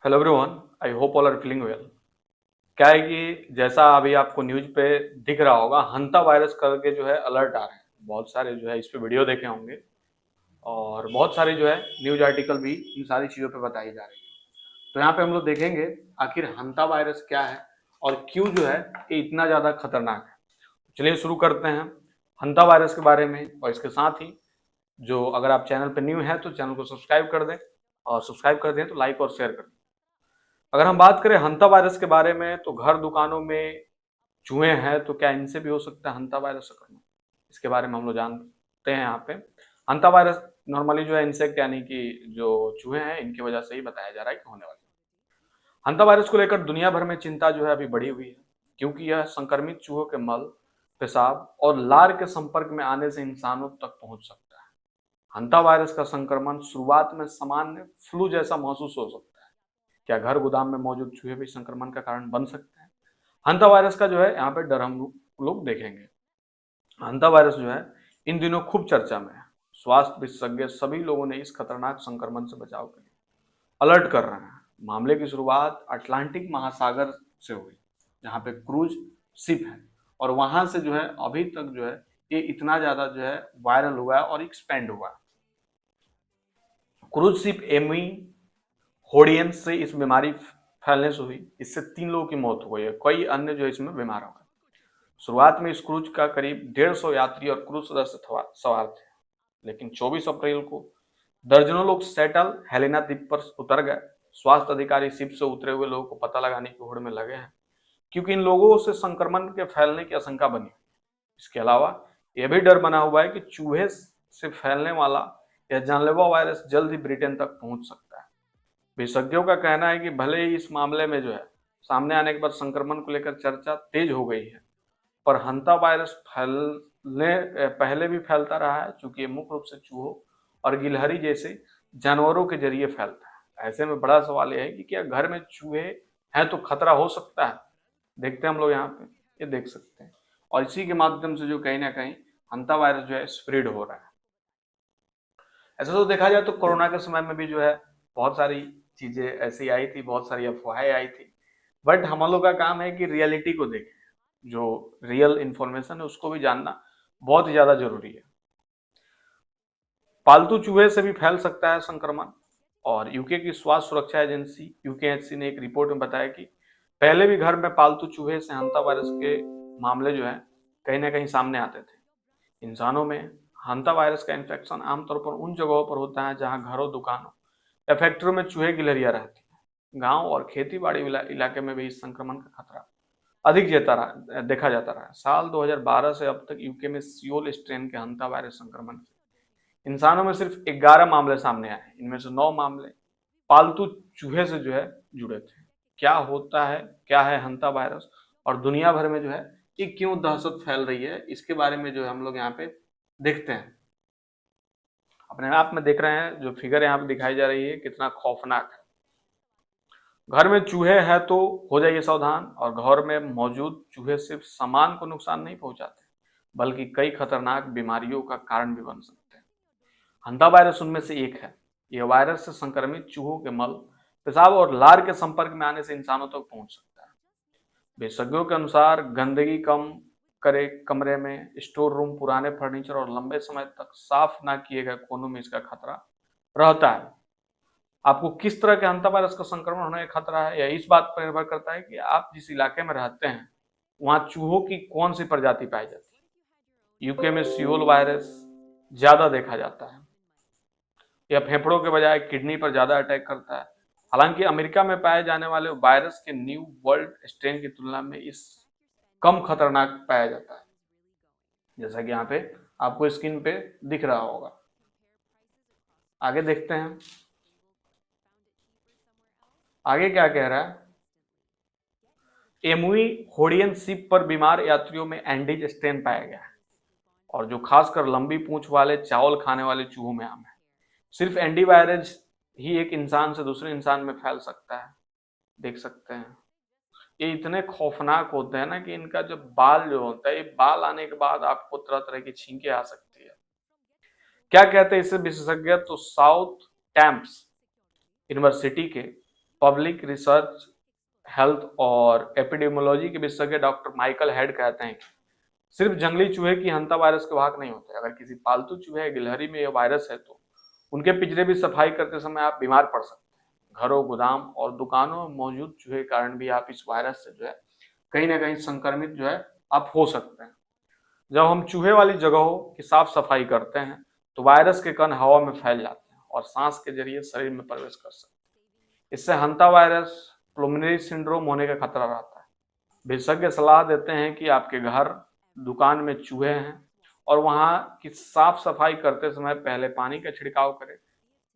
Hello everyone, I hope all are feeling well. क्या है कि जैसा अभी आपको न्यूज पे दिख रहा होगा, हंता वायरस करके जो है अलर्ट आ रहे हैं। बहुत सारे जो है इस पे वीडियो देखे होंगे और बहुत सारे जो है न्यूज आर्टिकल भी इन सारी चीज़ों पे बताई जा रही है। तो यहाँ पे हम लोग देखेंगे आखिर हंता वायरस क्या है और क्यों जो है ये इतना ज़्यादा खतरनाक है। चलिए शुरू करते हैं हंता वायरस के बारे में, और इसके साथ ही जो अगर आप चैनल पर न्यू है तो चैनल को सब्सक्राइब कर दें, और सब्सक्राइब कर दें तो लाइक और शेयर कर दें। अगर हम बात करें हंता वायरस के बारे में, तो घर दुकानों में चूहे हैं तो क्या इनसे भी हो सकता है हंता वायरस संक्रमण? इसके बारे में हम लोग जानते हैं यहाँ पे। हंता वायरस नॉर्मली जो है इंसेक्ट यानी कि जो चूहे हैं इनकी वजह से ही बताया जा रहा है कि होने वाला है। हंता वायरस को लेकर दुनिया भर में चिंता जो है अभी बढ़ी हुई है, क्योंकि यह संक्रमित चूहों के मल, पेशाब और लार के संपर्क में आने से इंसानों तक पहुंच सकता है। हंता वायरस का संक्रमण शुरुआत में सामान्य फ्लू जैसा महसूस हो सकता है। क्या घर गोदाम में मौजूद चूहे भी संक्रमण का कारण बन सकते हैं? हंता वायरस का जो है यहाँ पे डर हम लोग देखेंगे। हंता वायरस जो है इन दिनों खूब चर्चा में है। स्वास्थ्य विशेषज्ञ सभी लोगों ने इस खतरनाक संक्रमण से बचाव के लिए अलर्ट कर रहे हैं। मामले की शुरुआत अटलांटिक महासागर से हुई, जहाँ पे क्रूज शिप है, और वहां से जो है अभी तक जो है ये इतना ज्यादा जो है वायरल हुआ है और एक्सपेंड हुआ है। क्रूज शिप एमी होडियन से इस बीमारी फैलने से हुई। इससे 3 लोगों की मौत हो गई है, कई अन्य जो इसमें बीमार हो गए। शुरुआत में इस क्रूज का करीब 150 यात्री और क्रूज सदस्य सवार थे, लेकिन 24 अप्रैल को दर्जनों लोग सेटल हेलेना द्वीप पर उतर गए। स्वास्थ्य अधिकारी शिप से उतरे हुए लोगों को पता लगाने की होड़ में लगे हैं, क्योंकि इन लोगों से संक्रमण के फैलने की आशंका बनी। इसके अलावा यह भी डर बना हुआ है कि चूहे से फैलने वाला यह जानलेवा वायरस जल्द ही ब्रिटेन तक पहुंच सकता है। विशेषज्ञों का कहना है कि भले ही इस मामले में जो है सामने आने के बाद संक्रमण को लेकर चर्चा तेज हो गई है, पर हंता वायरस फैलने पहले भी फैलता रहा है, चूंकि ये मुख्य रूप से चूहों और गिलहरी जैसे जानवरों के जरिए फैलता है। ऐसे में बड़ा सवाल यह है कि क्या घर में चूहे हैं तो खतरा हो सकता है। देखते हैं हम लोग यहाँ पे, ये देख सकते हैं, और इसी के माध्यम से जो कहीं ना कहीं हंता वायरस जो है स्प्रेड हो रहा है। ऐसा तो देखा जाए तो कोरोना के समय में भी जो है बहुत सारी चीजें ऐसी आई थी, बहुत सारी अफवाहें आई थी, बट हम लोग का काम है कि रियलिटी को देखें। जो रियल इंफॉर्मेशन है उसको भी जानना बहुत ही ज्यादा जरूरी है। पालतू चूहे से भी फैल सकता है संक्रमण, और यूके की स्वास्थ्य सुरक्षा एजेंसी यूकेएचसी ने एक रिपोर्ट में बताया कि पहले भी घर में पालतू चूहे से हंता वायरस के मामले जो है कहीं ना कहीं सामने आते थे। इंसानों में हंता वायरस का इन्फेक्शन आमतौर पर उन जगहों पर होता है जहां घरों, दुकानों या फैक्ट्रियों में चूहे गिलहरियां रहती हैं। गांव और खेती बाड़ी इलाके में भी इस संक्रमण का खतरा अधिक देखा जाता रहा है। साल 2012 से अब तक यूके में सियोल स्ट्रेन के हंता वायरस संक्रमण के इंसानों में सिर्फ 11 मामले सामने आए। इनमें से 9 मामले पालतू चूहे से जो है जुड़े थे। क्या होता है, क्या है हंता वायरस, और दुनिया भर में जो है ये क्यों दहशत फैल रही है, इसके बारे में जो है हम लोग यहाँ पे देखते हैं। अपने आप में देख रहे हैं जो फिगर यहाँ पे दिखाई जा रही है कितना खौफनाक है। घर में चूहे हैं तो हो जाइए सावधान, और घर में मौजूद चूहे सिर्फ सामान को नुकसान नहीं पहुंचाते, बल्कि कई खतरनाक बीमारियों का कारण भी बन सकते हैं। हंता वायरस उनमें से एक है। यह वायरस से संक्रमित चूहों के मल, पेशाब और लार के संपर्क में आने से इंसानों तक पहुंच सकता है। विशेषज्ञों के अनुसार गंदगी कम करे कमरे में, स्टोर रूम, पुराने फर्नीचर और लंबे समय तक साफ ना किए गए कोनों में इसका खतरा रहता है। आपको किस तरह के हंता वायरस का संक्रमण होने का खतरा है, यह इस बात पर निर्भर करता है कि आप जिस इलाके में रहते हैं वहां चूहों की कौन सी प्रजाति पाई जाती है। यूके में सियोल वायरस ज्यादा देखा जाता है। यह फेफड़ों के बजाय किडनी पर ज्यादा अटैक करता है। हालांकि अमेरिका में पाए जाने वाले वायरस के न्यू वर्ल्ड स्ट्रेन की तुलना में इस कम खतरनाक पाया जाता है, जैसा कि यहाँ पे आपको स्क्रीन पे दिख रहा होगा। आगे देखते हैं आगे क्या कह रहा है। एमुई होडियन शिप पर बीमार यात्रियों में एंडीज स्ट्रेन पाया गया है, और जो खासकर लंबी पूंछ वाले चावल खाने वाले चूहों में आम है। सिर्फ एंटीवायरस ही एक इंसान से दूसरे इंसान में फैल सकता है। देख सकते हैं ये इतने खौफनाक होते हैं ना कि इनका जो बाल जो होता है, ये बाल आने के बाद आपको तरह तरह की छींकें आ सकती है। क्या कहते हैं इससे विशेषज्ञ, तो साउथ टैम्प्स यूनिवर्सिटी के पब्लिक रिसर्च हेल्थ और एपिडेमियोलॉजी के विशेषज्ञ डॉक्टर माइकल हेड कहते हैं कि सिर्फ जंगली चूहे की हंता वायरस के वाहक नहीं होते। अगर किसी पालतू चूहे या गिलहरी में यह वायरस है तो उनके पिंजरे भी सफाई करते समय आप बीमार पड़ सकते हैं। घरों, गोदाम और दुकानों में मौजूद चूहे के कारण भी आप इस वायरस से जो है कहीं ना कहीं संक्रमित जो है आप हो सकते हैं। जब हम चूहे वाली जगहों की साफ सफाई करते हैं तो वायरस के कण हवा में फैल जाते हैं और सांस के जरिए शरीर में प्रवेश कर सकते हैं। इससे हंता वायरस, प्लुमनरी सिंड्रोम होने का खतरा रहता है। विशेषज्ञ सलाह देते हैं कि आपके घर, दुकान में चूहे हैं और वहां की साफ सफाई करते समय पहले पानी का छिड़काव करें,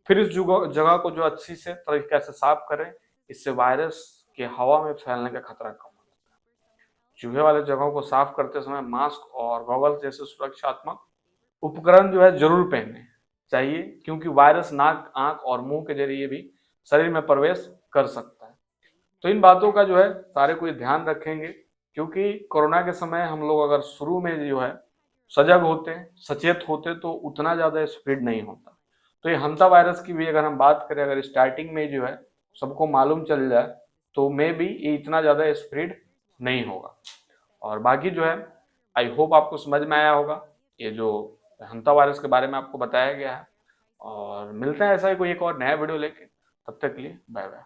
फिर इस जगह को जो अच्छी से तरीके से साफ करें। इससे वायरस के हवा में फैलने का खतरा कम हो जाता है। चूहे वाले जगहों को साफ करते समय मास्क और गॉगल्स जैसे सुरक्षात्मक उपकरण जो है जरूर पहनने चाहिए, क्योंकि वायरस नाक, आंख और मुंह के जरिए भी शरीर में प्रवेश कर सकता है। तो इन बातों का जो है सारे कोई ध्यान रखेंगे, क्योंकि कोरोना के समय हम लोग अगर शुरू में जो है सजग होते, सचेत होते तो उतना ज़्यादा स्प्रेड नहीं होता। तो ये हंता वायरस की भी अगर हम बात करें, अगर स्टार्टिंग में जो है सबको मालूम चल जाए तो मे भी ये इतना ज़्यादा स्प्रेड नहीं होगा। और बाकी जो है आई होप आपको समझ में आया होगा ये जो हंता वायरस के बारे में आपको बताया गया है। और मिलते हैं ऐसा ही कोई एक और नया वीडियो लेके, तब तक के लिए बाय बाय।